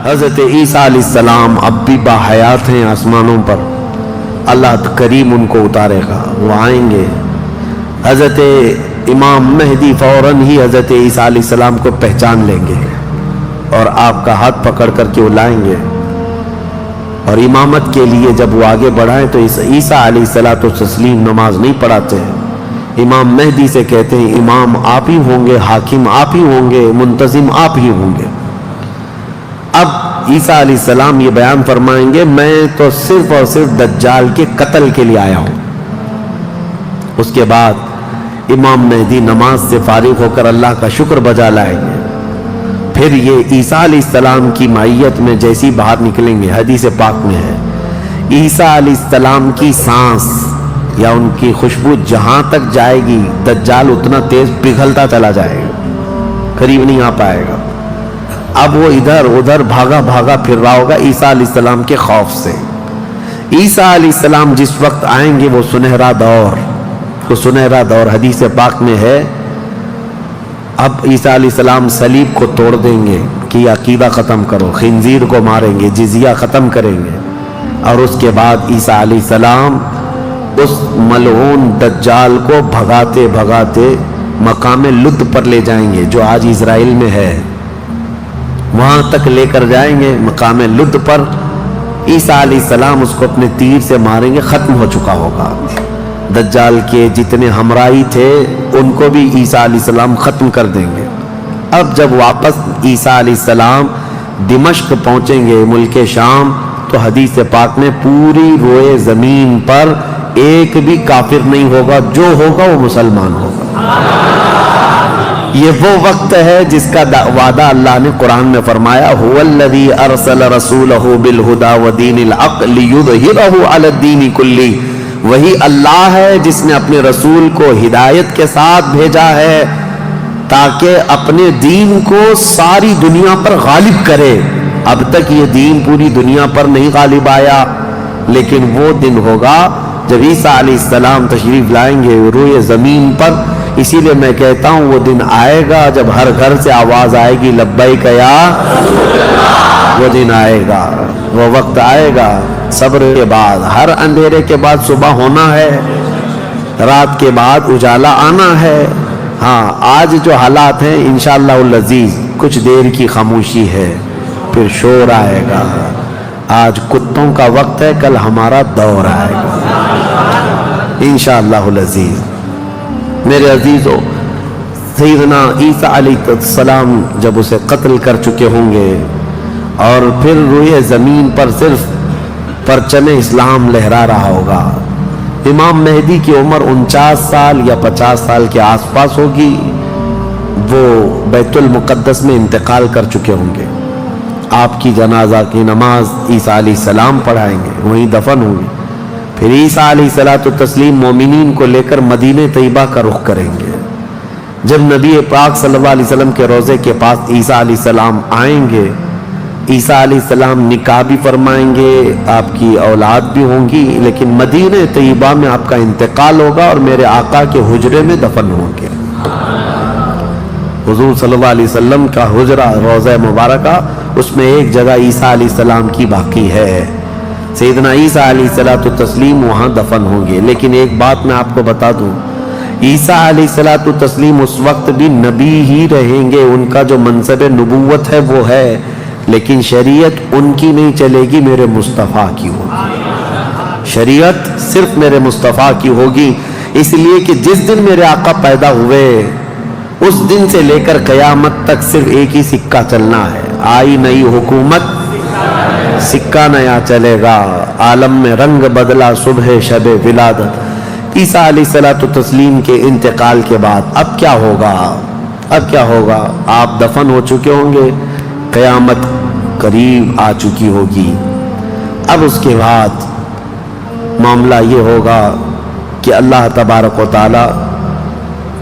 حضرت عیسیٰ علیہ السلام اب بھی باحیات ہیں آسمانوں پر، اللہ کریم ان کو اتارے گا، وہ آئیں گے۔ حضرت امام مہدی فوراً ہی حضرت عیسیٰ علیہ السلام کو پہچان لیں گے اور آپ کا ہاتھ پکڑ کر کے وہ لائیں گے، اور امامت کے لیے جب وہ آگے بڑھائیں تو عیسیٰ علیہ السلام نماز نہیں پڑھاتے ہیں، امام مہدی سے کہتے ہیں امام آپ ہی ہوں گے، حاکم آپ ہی ہوں گے، منتظم آپ ہی ہوں گے۔ اب عیسیٰ علیہ السلام یہ بیان فرمائیں گے میں تو صرف اور صرف دجال کے قتل کے لیے آیا ہوں۔ اس کے بعد امام مہدی نماز سے فارغ ہو کر اللہ کا شکر بجا لائیں گے، پھر یہ عیسیٰ علیہ السلام کی معیت میں جیسی باہر نکلیں گے، حدیث پاک میں ہے عیسیٰ علیہ السلام کی سانس یا ان کی خوشبو جہاں تک جائے گی دجال اتنا تیز پگھلتا چلا جائے گا، قریب نہیں آ پائے گا۔ اب وہ ادھر ادھر بھاگا بھاگا پھر رہا ہوگا عیسیٰ علیہ السلام کے خوف سے۔ عیسیٰ علیہ السلام جس وقت آئیں گے وہ سنہرا دور حدیث پاک میں ہے، اب عیسیٰ علیہ السلام صلیب کو توڑ دیں گے کہ یہ عقیدہ ختم کرو، خنزیر کو ماریں گے، جزیہ ختم کریں گے، اور اس کے بعد عیسیٰ علیہ السلام اس ملعون دجال کو بھگاتے بھگاتے مقام لد پر لے جائیں گے جو آج اسرائیل میں ہے، وہاں تک لے کر جائیں گے مقام لد پر۔ عیسیٰ علیہ السلام اس کو اپنے تیر سے ماریں گے، ختم ہو چکا ہوگا۔ دجال کے جتنے ہمراہی تھے ان کو بھی عیسیٰ علیہ السلام ختم کر دیں گے۔ اب جب واپس عیسیٰ علیہ السلام دمشق پہنچیں گے ملک شام تو حدیث پاک میں پوری روئے زمین پر ایک بھی کافر نہیں ہوگا، جو ہوگا وہ مسلمان ہوگا۔ یہ وہ وقت ہے جس کا وعدہ اللہ نے قرآن میں فرمایا هو الذی ارسل رسولہ بالہدی ودین الحق لیظہرہ علی الدین کلہ، وہی اللہ ہے جس نے اپنے رسول کو ہدایت کے ساتھ بھیجا ہے تاکہ اپنے دین کو ساری دنیا پر غالب کرے۔ اب تک یہ دین پوری دنیا پر نہیں غالب آیا، لیکن وہ دن ہوگا جب عیسیٰ علیہ السلام تشریف لائیں گے روئے زمین پر۔ اسی لیے میں کہتا ہوں وہ دن آئے گا جب ہر گھر سے آواز آئے گی لبیک یا رسول اللہ، وہ دن آئے گا، وہ وقت آئے گا۔ صبر کے بعد، ہر اندھیرے کے بعد صبح ہونا ہے، رات کے بعد اجالا آنا ہے۔ ہاں آج جو حالات ہیں انشاءاللہ العزیز کچھ دیر کی خاموشی ہے، پھر شور آئے گا۔ آج کتوں کا وقت ہے، کل ہمارا دور آئے گا انشاءاللہ العزیز۔ میرے عزیزو، سیدنا عیسیٰ علیہ السلام جب اسے قتل کر چکے ہوں گے اور پھر روئے زمین پر صرف پرچم اسلام لہرا رہا ہوگا، امام مہدی کی عمر 49 سال یا 50 سال کے آس پاس ہوگی، وہ بیت المقدس میں انتقال کر چکے ہوں گے۔ آپ کی جنازہ کی نماز عیسیٰ علیہ السلام پڑھائیں گے، وہیں دفن ہوں گے۔ پھر عیسیٰ علیہ السلام مومنین کو لے کر مدینہ طیبہ کا رخ کریں گے۔ جب نبی پاک صلی اللہ علیہ وسلم کے روضے کے پاس عیسیٰ علیہ السلام آئیں گے، عیسیٰ علیہ السلام نکاح بھی فرمائیں گے، آپ کی اولاد بھی ہوں گی، لیکن مدینہ طیبہ میں آپ کا انتقال ہوگا اور میرے آقا کے حجرے میں دفن ہوں گے۔ حضور صلی اللہ علیہ وسلم کا حجرہ روضہ مبارکہ، اس میں ایک جگہ عیسیٰ علیہ السلام کی باقی ہے، سیدنا عیسیٰ علیہ السلام وہاں دفن ہوں گے۔ لیکن ایک بات میں آپ کو بتا دوں، عیسیٰ علیہ السلام اس وقت بھی نبی ہی رہیں گے، ان کا جو منصب نبوت ہے وہ ہے، لیکن شریعت ان کی نہیں چلے گی، میرے مصطفیٰ کی ہوگی۔ شریعت صرف میرے مصطفیٰ کی ہوگی، اس لیے کہ جس دن میرے آقا پیدا ہوئے اس دن سے لے کر قیامت تک صرف ایک ہی سکہ چلنا ہے، آئی نئی حکومت سکہ نیا چلے گا، عالم میں رنگ بدلا صبح شب ولادت۔ عیسیٰ علیہ السلام کے انتقال کے بعد اب کیا ہوگا؟ اب کیا ہوگا؟ آپ دفن ہو چکے ہوں گے، قیامت قریب آ چکی ہوگی۔ اب اس کے بعد معاملہ یہ ہوگا کہ اللہ تبارک و تعالی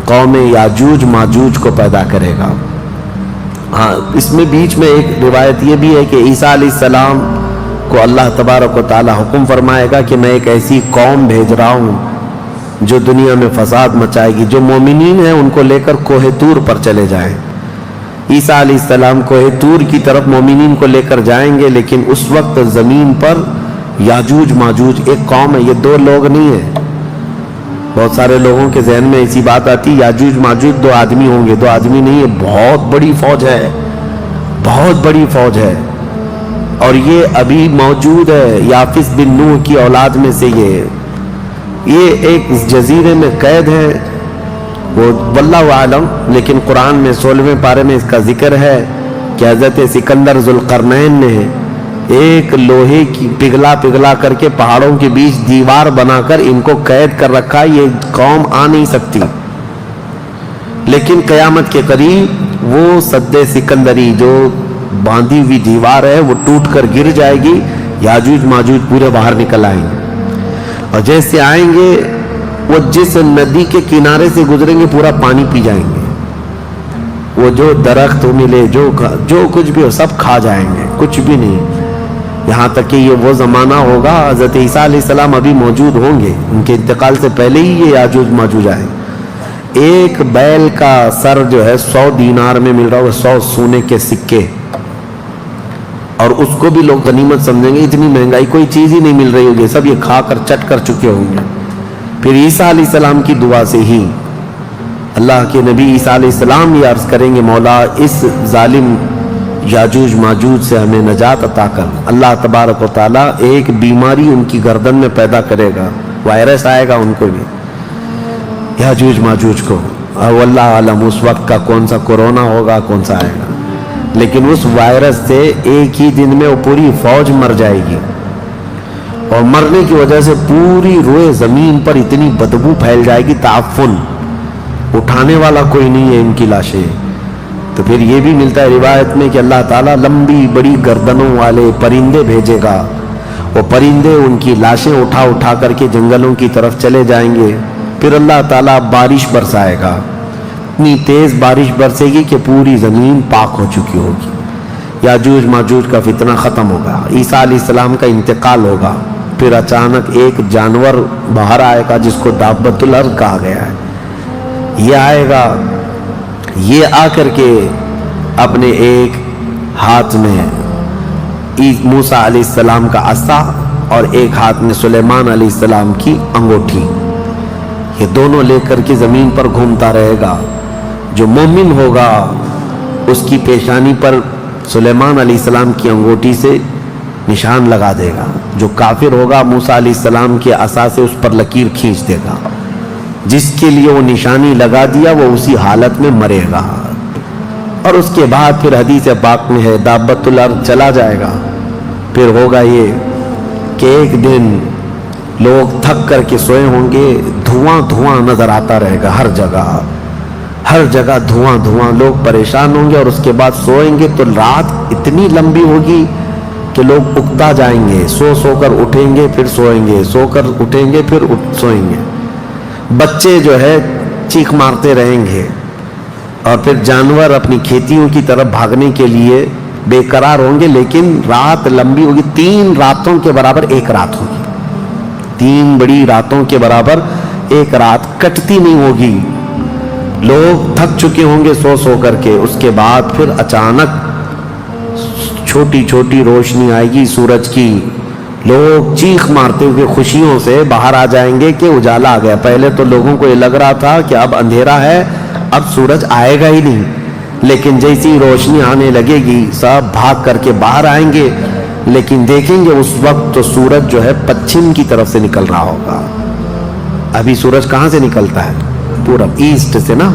قوم یاجوج ماجوج کو پیدا کرے گا۔ ہاں اس میں بیچ میں ایک روایت یہ بھی ہے کہ عیسیٰ علیہ السلام کو اللہ تبارک و تعالی حکم فرمائے گا کہ میں ایک ایسی قوم بھیج رہا ہوں جو دنیا میں فساد مچائے گی، جو مومنین ہیں ان کو لے کر کوہ طور پر چلے جائیں، عیسیٰ علیہ السلام کو طور کی طرف مومنین کو لے کر جائیں گے، لیکن اس وقت زمین پر یاجوج ماجوج ایک قوم ہے، یہ دو لوگ نہیں ہیں۔ بہت سارے لوگوں کے ذہن میں ایسی بات آتی یاجوج ماجوج دو آدمی ہوں گے، دو آدمی نہیں ہے، بہت بڑی فوج ہے، بہت بڑی فوج ہے، اور یہ ابھی موجود ہے۔ یافس بن نوح کی اولاد میں سے یہ ایک جزیرے میں قید ہے، وہ واللہ عالم، لیکن قرآن میں 16ویں پارے میں اس کا ذکر ہے کہ حضرت سکندر ذوالقرنین نے ایک لوہے کی پگھلا کر کے پہاڑوں کے بیچ دیوار بنا کر ان کو قید کر رکھا، یہ قوم آ نہیں سکتی، لیکن قیامت کے قریب وہ سد سکندری جو باندھی ہوئی دیوار ہے وہ ٹوٹ کر گر جائے گی، یاجوج ماجوج پورے باہر نکل آئیں گے، اور جیسے آئیں گے وہ جس ندی کے کنارے سے گزریں گے پورا پانی پی جائیں گے، وہ جو درخت ملے جو کچھ بھی ہو سب کھا جائیں گے، کچھ بھی نہیں، یہاں تک کہ یہ وہ زمانہ ہوگا حضرت عیسیٰ علیہ السلام ابھی موجود ہوں گے، ان کے انتقال سے پہلے ہی یہ یاجوج ماجوج آئیں۔ ایک بیل کا سر جو ہے 100 دینار میں مل رہا ہوگا، 100 سونے کے سکے، اور اس کو بھی لوگ غنیمت سمجھیں گے، اتنی مہنگائی کوئی چیز ہی نہیں مل رہی ہوگی، سب یہ کھا کر چٹ کر چکے ہوں گے۔ پھر عیسیٰ علیہ السلام کی دعا سے ہی اللہ کے نبی عیسیٰ علیہ السلام یہ عرض کریں گے مولا اس ظالم یاجوج ماجوج سے ہمیں نجات عطا کر۔ اللہ تبارک و تعالیٰ ایک بیماری ان کی گردن میں پیدا کرے گا، وائرس آئے گا ان کو بھی، یاجوج ماجوج کو، اور واللہ عالم اس وقت کا کون سا کورونا ہوگا کون سا آئے گا، لیکن اس وائرس سے ایک ہی دن میں وہ پوری فوج مر جائے گی، اور مرنے کی وجہ سے پوری روئے زمین پر اتنی بدبو پھیل جائے گی، تعفن، اٹھانے والا کوئی نہیں ہے ان کی لاشیں۔ تو پھر یہ بھی ملتا ہے روایت میں کہ اللہ تعالیٰ لمبی بڑی گردنوں والے پرندے بھیجے گا، وہ پرندے ان کی لاشیں اٹھا کر کے جنگلوں کی طرف چلے جائیں گے، پھر اللہ تعالیٰ بارش برسائے گا، اتنی تیز بارش برسے گی کہ پوری زمین پاک ہو چکی ہوگی، یاجوج ماجوج کا فتنہ ختم ہوگا، عیسیٰ علیہ السلام کا انتقال ہوگا، پھر اچانک ایک جانور باہر آئے گا جس کو دابۃ الارض کہا گیا ہے، یہ آئے گا، یہ آ کر کے اپنے ایک ہاتھ میں موسیٰ علیہ السلام کا عصا اور ایک ہاتھ میں سلیمان علیہ السلام کی انگوٹھی، یہ دونوں لے کر کے زمین پر گھومتا رہے گا۔ جو مومن ہوگا اس کی پیشانی پر سلیمان علیہ السلام کی انگوٹھی سے نشان لگا دے گا، جو کافر ہوگا موسیٰ علیہ السلام کے عصا سے اس پر لکیر کھینچ دے گا، جس کے لیے وہ نشانی لگا دیا وہ اسی حالت میں مرے گا، اور اس کے بعد پھر حدیث پاک میں ہے دابۃ الارض چلا جائے گا، پھر ہوگا یہ کہ ایک دن لوگ تھک کر کے سوئے ہوں گے، دھواں نظر آتا رہے گا ہر جگہ دھواں، لوگ پریشان ہوں گے، اور اس کے بعد سوئیں گے تو رات اتنی لمبی ہوگی کہ لوگ اکتا جائیں گے، سو کر اٹھیں گے پھر سوئیں گے، سو کر اٹھیں گے پھر سوئیں گے، بچے جو ہے چیخ مارتے رہیں گے، اور پھر جانور اپنی کھیتیوں کی طرف بھاگنے کے لیے بے قرار ہوں گے، لیکن رات لمبی ہوگی، 3 راتوں کے برابر ایک رات ہوگی، 3 بڑی راتوں کے برابر ایک رات کٹتی نہیں ہوگی، لوگ تھک چکے ہوں گے سو کر کے، اس کے بعد پھر اچانک چھوٹی روشنی آئے گی سورج کی، لوگ چیخ مارتے ہوئے خوشیوں سے باہر آ جائیں گے کہ اجالا آ گیا۔ پہلے تو لوگوں کو یہ لگ رہا تھا کہ اب اندھیرا ہے، اب سورج آئے گا ہی نہیں، لیکن جیسی روشنی آنے لگے گی سب بھاگ کر کے باہر آئیں گے، لیکن دیکھیں گے اس وقت تو سورج جو ہے پچھم کی طرف سے نکل رہا ہوگا۔ ابھی سورج کہاں سے نکلتا ہے؟ پورب، ایسٹ سے نا،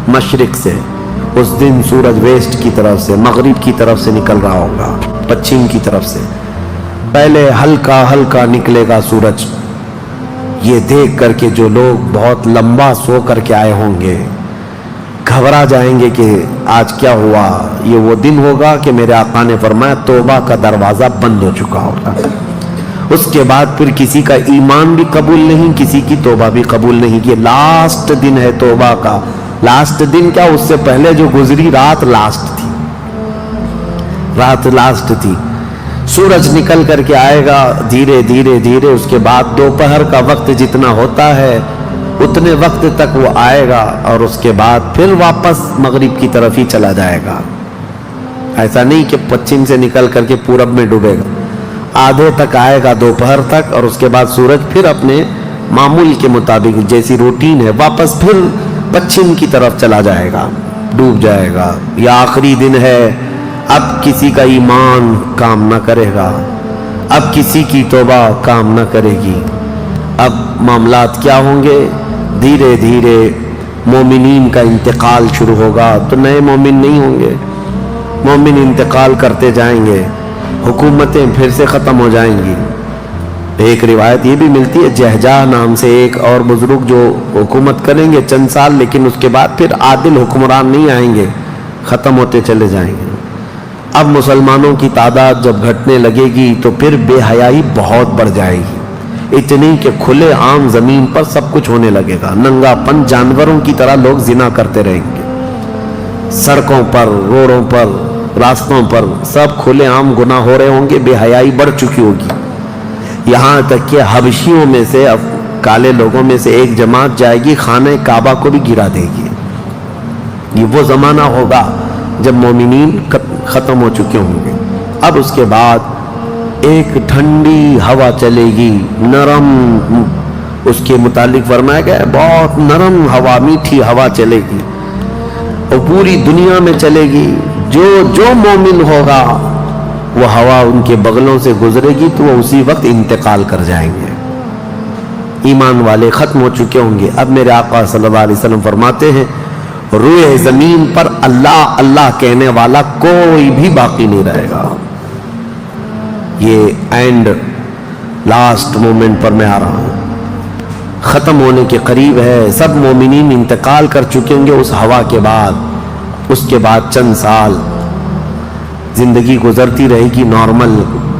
مشرق سے، اس دن سورج ویسٹ کی طرف سے، مغرب کی طرف سے نکل رہا ہوگا، پچھم کی طرف سے، پہلے ہلکا نکلے گا سورج، یہ دیکھ کر کے جو لوگ بہت لمبا سو کر کے آئے ہوں گے گھبرا جائیں گے کہ آج کیا ہوا، یہ وہ دن ہوگا کہ میرے آقا نے فرمایا توبہ کا دروازہ بند ہو چکا ہوگا، اس کے بعد پھر کسی کا ایمان بھی قبول نہیں، کسی کی توبہ بھی قبول نہیں، یہ لاسٹ دن ہے توبہ کا۔ لاسٹ دن کیا، اس سے پہلے جو گزری رات لاسٹ تھی، سورج نکل کر کے آئے گا دھیرے دھیرے، اس کے بعد دوپہر کا وقت جتنا ہوتا ہے اتنے وقت تک وہ آئے گا اور اس کے بعد پھر واپس مغرب کی طرف ہی چلا جائے گا. ایسا نہیں کہ پچھم سے نکل کر کے پورب میں ڈوبے گا. آدھے تک آئے گا دوپہر تک، اور اس کے بعد سورج پھر اپنے معمول کے مطابق جیسی روٹین ہے واپس پھر پچھم کی طرف چلا جائے گا، ڈوب جائے گا. یا آخری دن ہے، اب کسی کا ایمان کام نہ کرے گا، اب کسی کی توبہ کام نہ کرے گی. اب معاملات کیا ہوں گے؟ دھیرے دھیرے مومنین کا انتقال شروع ہوگا تو نئے مومن نہیں ہوں گے. مومن انتقال کرتے جائیں گے، حکومتیں پھر سے ختم ہو جائیں گی. ایک روایت یہ بھی ملتی ہے، جہجہ نام سے ایک اور بزرگ جو حکومت کریں گے چند سال، لیکن اس کے بعد پھر عادل حکمران نہیں آئیں گے، ختم ہوتے چلے جائیں گے. اب مسلمانوں کی تعداد جب گھٹنے لگے گی تو پھر بے حیائی بہت بڑھ جائے گی، اتنی کہ کھلے عام زمین پر سب کچھ ہونے لگے گا. ننگا پن جانوروں کی طرح لوگ زنا کرتے رہیں گے، سڑکوں پر، روڈوں پر، راستوں پر سب کھلے عام گناہ ہو رہے ہوں گے. بے حیائی بڑھ چکی ہوگی، یہاں تک کہ حبشیوں میں سے، کالے لوگوں میں سے ایک جماعت جائے گی خانہ کعبہ کو بھی گرا دے گی. یہ وہ زمانہ ہوگا جب مومنین ختم ہو چکے ہوں گے. اب اس کے بعد ایک ٹھنڈی ہوا چلے گی، نرم، اس کے متعلق فرمایا گیا بہت نرم ہوا، میٹھی ہوا چلے گی اور پوری دنیا میں چلے گی. جو مومن ہوگا وہ ہوا ان کے بغلوں سے گزرے گی تو وہ اسی وقت انتقال کر جائیں گے. ایمان والے ختم ہو چکے ہوں گے. اب میرے آقا صلی اللہ علیہ وسلم فرماتے ہیں روئے زمین پر اللہ اللہ کہنے والا کوئی بھی باقی نہیں رہے گا. یہ اینڈ لاسٹ مومنٹ پر میں آ رہا ہوں، ختم ہونے کے قریب ہے. سب مومنین انتقال کر چکے ہوں گے اس ہوا کے بعد. اس کے بعد چند سال زندگی گزرتی رہے گی نارمل،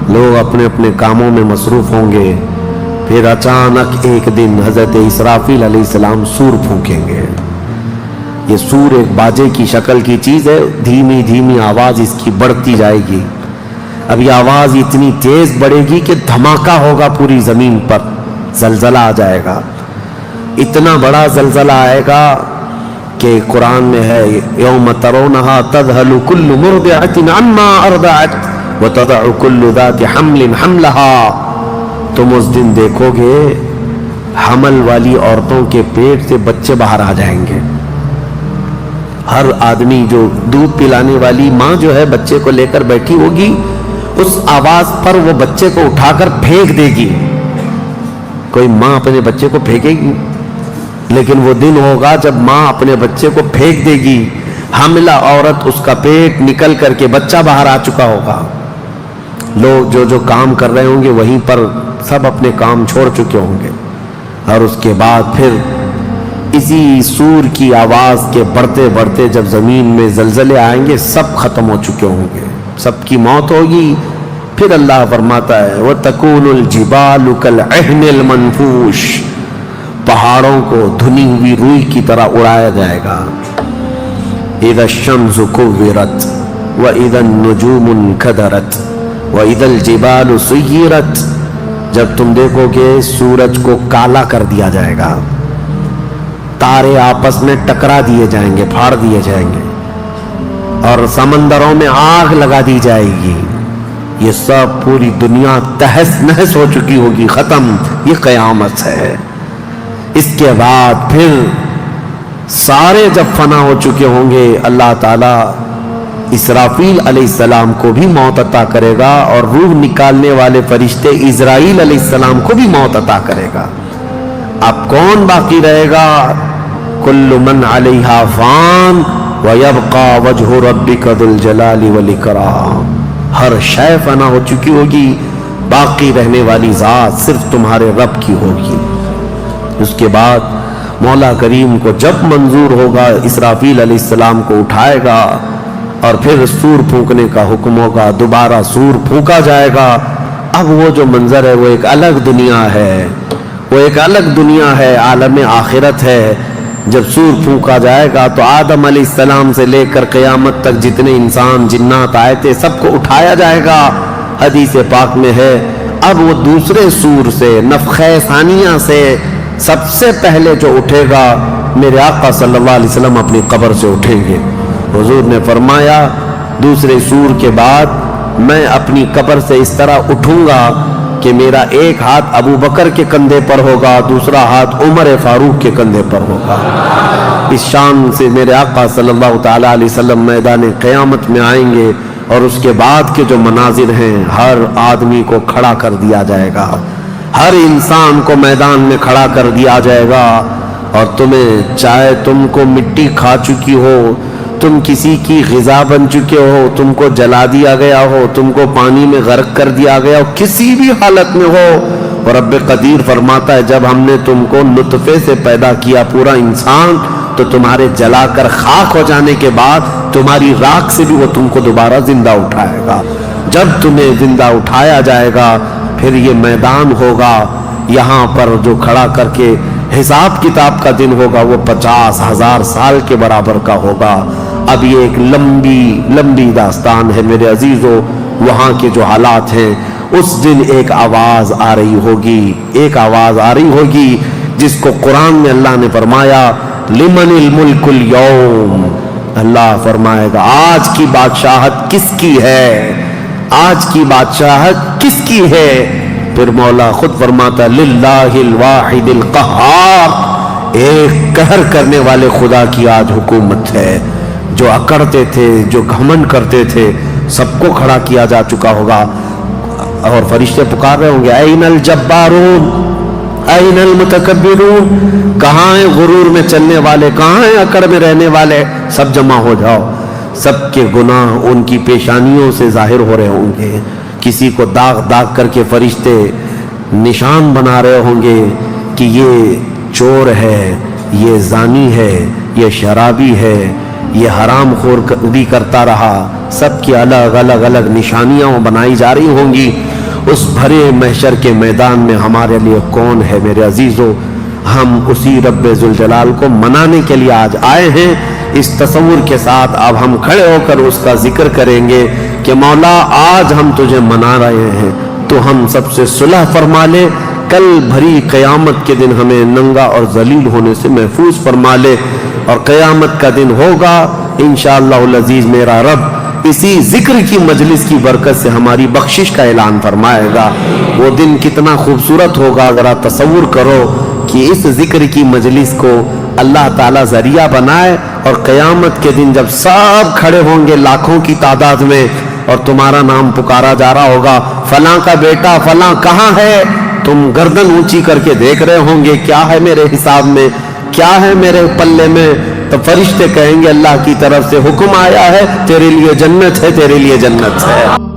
لوگ اپنے اپنے کاموں میں مصروف ہوں گے. پھر اچانک ایک دن حضرت اسرافیل علیہ السلام سور پھونکیں گے. یہ سور ایک باجے کی شکل کی چیز ہے، دھیمی دھیمی آواز اس کی بڑھتی جائے گی. اب یہ آواز اتنی تیز بڑھے گی کہ دھماکہ ہوگا پوری زمین پر، زلزلہ آ جائے گا. اتنا بڑا زلزلہ آئے گا کہ قرآن میں ہے یوم ترونہا تذہل کل مرضعۃ عما ارضعت وتضع کل ذات حمل حملہا. تم اس دن دیکھو گے حمل والی عورتوں کے پیٹ سے بچے باہر آ جائیں گے. ہر آدمی جو دودھ پلانے والی ماں جو ہے بچے کو لے کر بیٹھی ہوگی، اس آواز پر وہ بچے کو اٹھا کر پھینک دے گی. کوئی ماں اپنے بچے کو پھینکے گی؟ لیکن وہ دن ہوگا جب ماں اپنے بچے کو پھینک دے گی. حاملہ عورت، اس کا پیٹ نکل کر کے بچہ باہر آ چکا ہوگا. لوگ جو کام کر رہے ہوں گے وہیں پر سب اپنے کام چھوڑ چکے ہوں گے. اور اس کے بعد پھر اسی سور کی آواز کے بڑھتے بڑھتے جب زمین میں زلزلے آئیں گے سب ختم ہو چکے ہوں گے، سب کی موت ہوگی. پھر اللہ فرماتا ہے وَتَكُونُ الْجِبَالُ كَالْعِهْنِ الْمَنْفُوشِ، پہاڑوں کو دھنی ہوئی روئی کی طرح اڑایا جائے گا. اِذَا الشَّمْسُ كُوِّرَتْ وَإِذَا النُّجُومُ انْكَدَرَتْ وَإِذَا الْجِبَالُ سُيِّرَتْ، جب تم دیکھو گے سورج کو کالا کر دیا جائے گا، تارے آپس میں ٹکرا دیے جائیں گے، پھاڑ دیے جائیں گے، اور سمندروں میں آگ لگا دی جائے گی. یہ سب پوری دنیا تہس نہس ہو چکی ہوگی، ختم. یہ قیامت ہے. اس کے بعد پھر سارے جب فنا ہو چکے ہوں گے اللہ تعالیٰ اسرافیل علیہ السلام کو بھی موت عطا کرے گا اور روح نکالنے والے فرشتے اسرائیل علیہ السلام کو بھی موت عطا کرے گا. اب کون باقی رہے گا؟ کل من علیہا فان وَيَبْقَى وَجْهُ رَبِّكَ ذُو الْجَلَالِ وَالْإِكْرَامِ. ہر شے فنا ہو چکی ہوگی، باقی رہنے والی ذات صرف تمہارے رب کی ہوگی. اس کے بعد مولا کریم کو جب منظور ہوگا اسرافیل علیہ السلام کو اٹھائے گا اور پھر سور پھونکنے کا حکم ہوگا. دوبارہ سور پھونکا جائے گا. اب وہ جو منظر ہے وہ ایک الگ دنیا ہے، وہ ایک الگ دنیا ہے، عالم آخرت ہے. جب سور پھونکا جائے گا تو آدم علیہ السلام سے لے کر قیامت تک جتنے انسان جنات آئے تھے سب کو اٹھایا جائے گا. حدیث پاک میں ہے اب وہ دوسرے سور سے، نفخہ ثانیہ سے سب سے پہلے جو اٹھے گا میرے آقا صلی اللہ علیہ وسلم اپنی قبر سے اٹھیں گے۔ حضور نے فرمایا دوسرے سور کے بعد میں اپنی قبر سے اس طرح اٹھوں گا کہ میرا ایک ہاتھ ابو بکر کے کندھے پر ہوگا، دوسرا ہاتھ عمر فاروق کے کندھے پر ہوگا۔ اس شان سے میرے آقا صلی اللہ تعالیٰ علیہ وسلم میدان قیامت میں آئیں گے، اور اس کے بعد کے جو مناظر ہیں ہر آدمی کو کھڑا کر دیا جائے گا، ہر انسان کو میدان میں کھڑا کر دیا جائے گا، اور تمہیں چاہے تم کو مٹی کھا چکی ہو، تم کسی کی غذا بن چکے ہو، تم کو جلا دیا گیا ہو، تم کو پانی میں غرق کر دیا گیا ہو، کسی بھی حالت میں ہو، اور رب قدیر فرماتا ہے جب ہم نے تم کو نطفے سے پیدا کیا پورا انسان، تو تمہارے جلا کر خاک ہو جانے کے بعد تمہاری راکھ سے بھی وہ تم کو دوبارہ زندہ اٹھائے گا۔ جب تمہیں زندہ اٹھایا جائے گا پھر یہ میدان ہوگا، یہاں پر جو کھڑا کر کے حساب کتاب کا دن ہوگا وہ 50,000 سال کے برابر کا ہوگا۔ اب یہ ایک لمبی داستان ہے میرے عزیزو، وہاں کے جو حالات ہیں، اس دن ایک آواز آ رہی ہوگی جس کو قرآن میں اللہ نے فرمایا لمن الملک اليوم، اللہ فرمائے گا آج کی بادشاہت کس کی ہے، آج کی بادشاہت کس کی ہے؟ پھر مولا خود فرماتا للہ الواحد القہار، ایک قہر کرنے والے خدا کی آج حکومت ہے۔ جو اکڑتے تھے، جو گھمنڈ کرتے تھے، سب کو کھڑا کیا جا چکا ہوگا، اور فرشتے پکار رہے ہوں گے این الجبارون این المتکبرون، کہاں ہیں غرور میں چلنے والے، کہاں ہیں اکڑ میں رہنے والے، سب جمع ہو جاؤ۔ سب کے گناہ ان کی پیشانیوں سے ظاہر ہو رہے ہوں گے، کسی کو داغ کر کے فرشتے نشان بنا رہے ہوں گے کہ یہ چور ہے، یہ زانی ہے، یہ شرابی ہے، یہ حرام خور بھی کرتا رہا، سب کی الگ نشانیاں بنائی جا رہی ہوں گی۔ اس بھرے محشر کے میدان میں ہمارے لیے کون ہے میرے عزیزو؟ ہم اسی رب ذوالجلال کو منانے کے لیے آج آئے ہیں۔ اس تصور کے ساتھ اب ہم کھڑے ہو کر اس کا ذکر کریں گے کہ مولا آج ہم تجھے منا رہے ہیں، تو ہم سب سے صلح فرما لے، کل بھری قیامت کے دن ہمیں ننگا اور ذلیل ہونے سے محفوظ فرما لے، اور قیامت کا دن ہوگا انشاءاللہ العزیز میرا رب اسی ذکر کی مجلس کی برکت سے ہماری بخشش کا اعلان فرمائے گا۔ وہ دن کتنا خوبصورت ہوگا، ذرا تصور کرو کہ اس ذکر کی مجلس کو اللہ تعالیٰ ذریعہ بنائے، اور قیامت کے دن جب سب کھڑے ہوں گے لاکھوں کی تعداد میں، اور تمہارا نام پکارا جا رہا ہوگا فلاں کا بیٹا فلاں کہاں ہے، تم گردن اونچی کر کے دیکھ رہے ہوں گے کیا ہے میرے حساب میں، کیا ہے میرے پلے میں، تو فرشتے کہیں گے اللہ کی طرف سے حکم آیا ہے، تیرے لیے جنت ہے، تیرے لیے جنت ہے۔